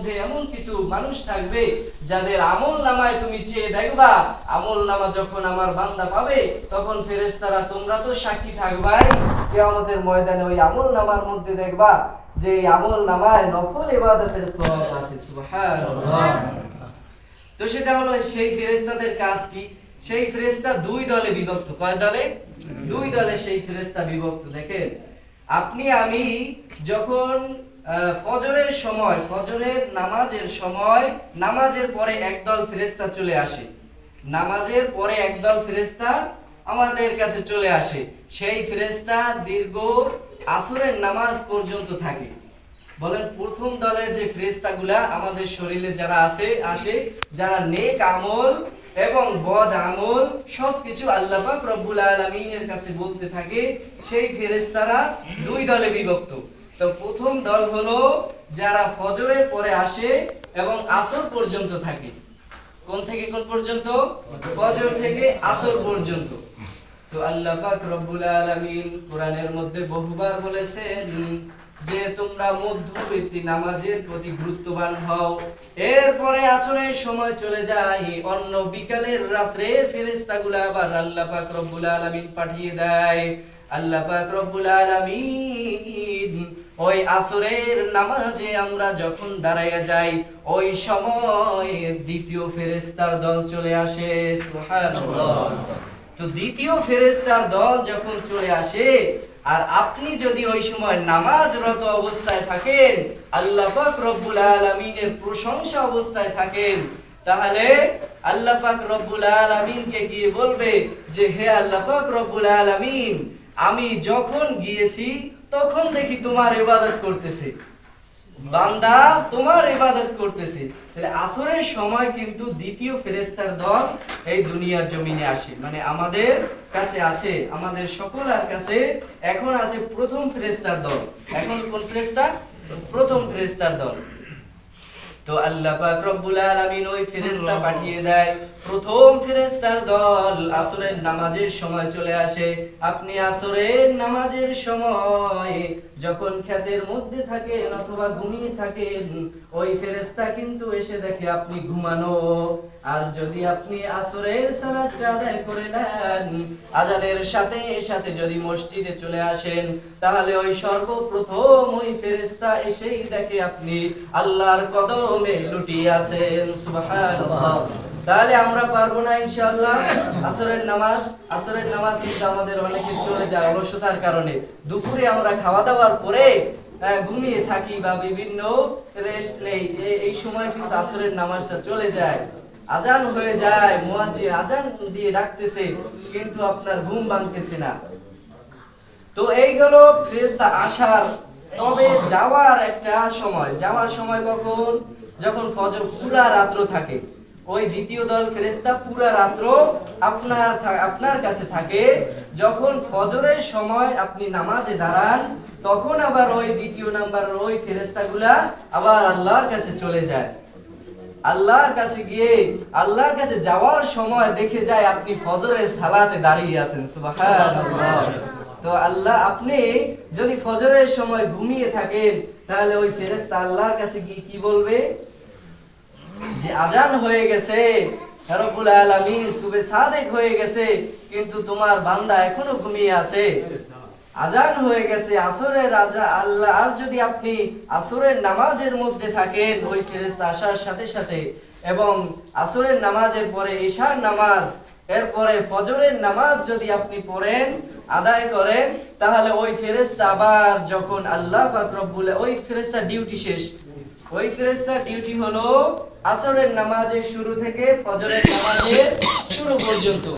মধ্যে এমন কিছু মানুষ থাকবে যাদের আমল নামায় তুমি চেয়ে দেখবা, আমল নামা যখন আমার বান্দা পাবে তখন ফেরেশতারা তোমরা তো সাক্ষী থাকবাই, কিয়ামতের ময়দানে ওই আমল নামার মধ্যে দেখবা যে এই আমল নামায় নফল ইবাদতের সওয়াব আছে। সুবহানাল্লাহ। তো সেটা হলো সেই ফেরেশতাদের কাজ কি? সেই ফেরেশতা দুই দলে বিভক্ত। কয় দলে? দুই দলে সেই ফেরেশতা বিভক্ত। দেখেন, আপনি আমি যখন ফজরের সময়, ফজরের নামাজের সময়, নামাজের পরে একদল ফেরেশতা চলে আসে, নামাজের পরে একদল ফেরেশতা আমাদের কাছে চলে আসে। সেই ফেরেশতা দীর্ঘ আসরের নামাজ পর্যন্ত থাকে। বলেন, প্রথম দলের যে ফেরেশতাগুলা আমাদের শরীরে যারা আসে, যারা নেক আমল এবং বদ আমল সবকিছু আল্লাহ পাক রব্বুল আলামিনের কাছে বলতে থাকে, সেই ফেরেশতারা দুই দলে বিভক্ত। তো প্রথম দল হলো যারা ফজরের পরে আসে এবং আসর পর্যন্ত থাকে। কোন থেকে কোন পর্যন্ত? ফজর থেকে আসর পর্যন্ত। তো আল্লাহ পাক রব্বুল আলামিন কোরআনের মধ্যে বহুবার বলেছেন যে তোমরা মধ্যবর্তী নামাজের প্রতি গুরুত্ববান হও। এরপরে আসরের সময় চলে যায়, অন্য বিকালের রাত্রে ফেরেশতাগুলা আবার আল্লাহ পাক রব্বুল আলামিন পাঠিয়ে দেয়। আল্লাহ পাক রব্বুল আলামিন ওই আসরের নামাজে আমরা যখন দাঁড়াইয়া যাই, ওই সময় দ্বিতীয় ফেরেশতার দল চলে আসে। সুবহানাল্লাহ। তো দ্বিতীয় ফেরেশতার দল যখন চলে আসে, আর আপনি যদি ওই সময় নামাজরত অবস্থায় থাকেন, আল্লাহ পাক রব্বুল আলামিনের প্রশংসা অবস্থায় থাকেন, তাহলে আল্লাহ পাক রব্বুল আলামিনকে গিয়ে বলবে যে হে আল্লাহ পাক রব্বুল আলামিন, আমি যখন গিয়েছি তখন দেখি তোমার ইবাদত করতেছে, বান্দা তোমার ইবাদত করতেছে। তাহলে আসরের সময় কিন্তু দ্বিতীয় ফেরেশতার দল এই দুনিয়ার জমিনে আসে, মানে আমাদের কাছে আছে, আমাদের সকলের কাছে এখন আছে প্রথম ফেরেশতার দল। এখন কোন ফেরেশতা? প্রথম ফেরেশতার দল। তো আল্লাহ পাক রব্বুল আলামিন ওই ফেরেশতা পাঠিয়ে দেয়। প্রথম ফেরেশতার দল আসরের নামাজের সময় চলে আসে। আপনি আসরের নামাজের সময় যখন খেতের মধ্যে থাকেন অথবা ঘুমিয়ে থাকেন, ওই ফেরেশতা কিন্তু এসে দেখে আপনি ঘুমানো। আর যদি আপনি আসরের সালাতটা আদায় করে নেন, আজানের সাথে সাথে যদি মসজিদে চলে আসেন, তাহলে ওই সর্বপ্রথম ওই ফেরেশতা এসেই দেখে আপনি আল্লাহর কদমে লুটিয়ে আছেন। সুবহানাল্লাহ। তাহলে আমরা পারবো না ইনশাআল্লাহ আসরের নামাজ কিন্তু আমাদের অনেকে চলে যায় অলসতার কারণে। দুপুরে আমরা খাওয়া দাওয়ার পরে ঘুমিয়ে থাকি বা বিভিন্ন রেস্ট নেই, এই সময় কিন্তু আসরের নামাজটা চলে যায়, আজান হয়ে যায়, মুয়াজ্জিন আজান দিয়ে ডাকতেছে, কিন্তু আপনার ঘুম ভাঙতেছে না। তো এইগুলো ফেরেশতা আসার, তবে যাওয়ার একটা সময়, যাওয়ার সময় কখন? যখন ফজর পুরা রাত্র থাকে। ওই দ্বিতীয় দল ফেরেশতা পুরা রাত্র আপনার কাছে থাকে। যখন ফজরের সময় আপনি নামাজে দাঁড়ান, তখন আবার ওই দ্বিতীয় নাম্বার ওই ফেরেশতাগুলা আবার আল্লাহর কাছে চলে যায়। আল্লাহর কাছে গিয়ে আল্লাহর কাছে যাওয়ার সময় দেখে যায় আপনি ফজরের সালাতে দাঁড়িয়ে আছেন। সুবহানাল্লাহ। তো আল্লাহ, আপনি যদি ফজরের সময় ঘুমিয়ে থাকেন, তাহলে ওই ফেরেশতা আল্লাহর কাছে গিয়ে কি বলবে? যে আজান হয়ে গেছে, রব্বুল আলামিন সুবহে সাদেক হয়ে গেছে, কিন্তু তোমার বান্দা এখনো ঘুমিয়ে আছে। আজান হয়ে গেছে আসরের আল্লাহ। আর যদি আপনি আসরের নামাজের মধ্যে থাকেন, ওই ফেরেশতা আসার সাথে সাথে, এবং আসরের নামাজের পরে ঈশার নামাজ, এরপরে ফজরের নামাজ যদি আপনি পড়েন, আদায় করেন, তাহলে ওই ফেরেশতা আবার যখন আল্লাহ পাক রব্বুল, ওই ফেরেশতার ডিউটি শেষ। ওই ফেরেশতার ডিউটি হলো আসরের নামাজের শুরু থেকে ফজরের নামাজের শুরু পর্যন্ত।